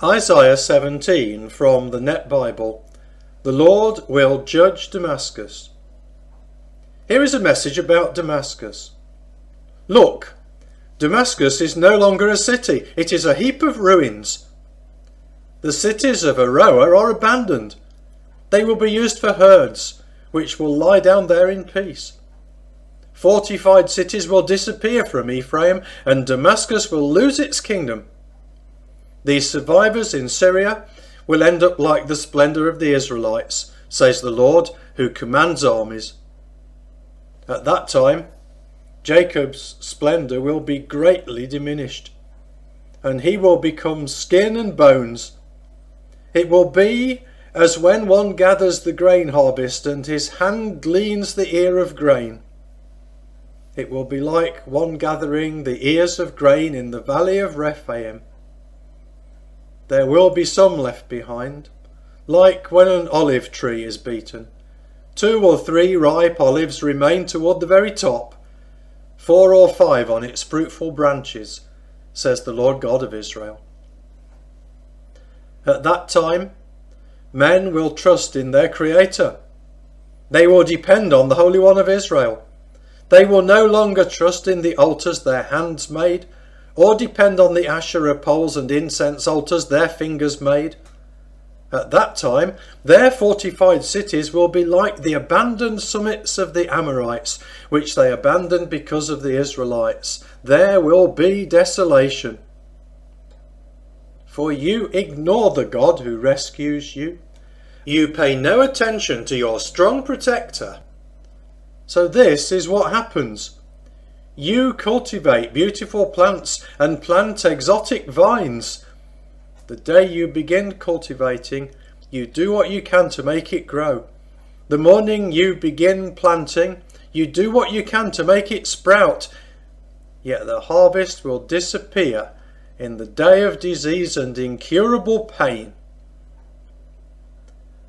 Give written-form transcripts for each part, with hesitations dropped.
Isaiah 17 from the Net Bible. The Lord will judge Damascus. Here is a message about Damascus. Look, Damascus is no longer a city, it is a heap of ruins. The cities of Aroer are abandoned. They will be used for herds, which will lie down there in peace. Fortified cities will disappear from Ephraim, and Damascus will lose its kingdom. These survivors in Syria will end up like the Splendor of the Israelites, says the Lord, who commands armies. At that time, Jacob's splendour will be greatly diminished, and he will become skin and bones. It will be as when one gathers the grain harvest and his hand gleans the ear of grain. It will be like one gathering the ears of grain in the valley of Rephaim. There will be some left behind, like when an olive tree is beaten. 2 or 3 ripe olives remain toward the very top, 4 or 5 on its fruitful branches, says the Lord God of Israel. At that time, men will trust in their Creator. They will depend on the Holy One of Israel. They will no longer trust in the altars their hands made, or depend on the Asherah poles and incense altars their fingers made. At that time, their fortified cities will be like the abandoned summits of the Amorites, which they abandoned because of the Israelites. There will be desolation. For you ignore the God who rescues you. You pay no attention to your strong protector. So this is what happens. You cultivate beautiful plants and plant exotic vines. The day you begin cultivating, you do what you can to make it grow. The morning you begin planting, you do what you can to make it sprout. Yet the harvest will disappear in the day of disease and incurable pain.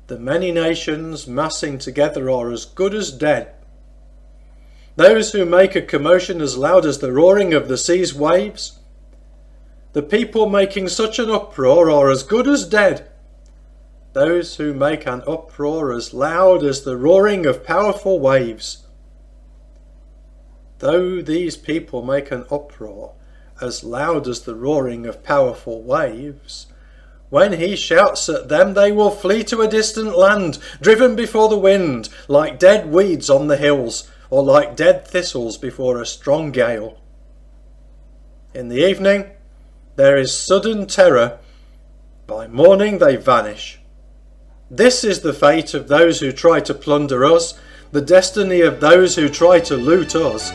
The many nations massing together are as good as dead. Those who make a commotion as loud as the roaring of the sea's waves. The people making such an uproar are as good as dead. Those who make an uproar as loud as the roaring of powerful waves. Though these people make an uproar as loud as the roaring of powerful waves, when he shouts at them, they will flee to a distant land, driven before the wind, like dead weeds on the hills, or like dead thistles before a strong gale. In the evening, there is sudden terror. By morning, they vanish. This is the fate of those who try to plunder us, the destiny of those who try to loot us.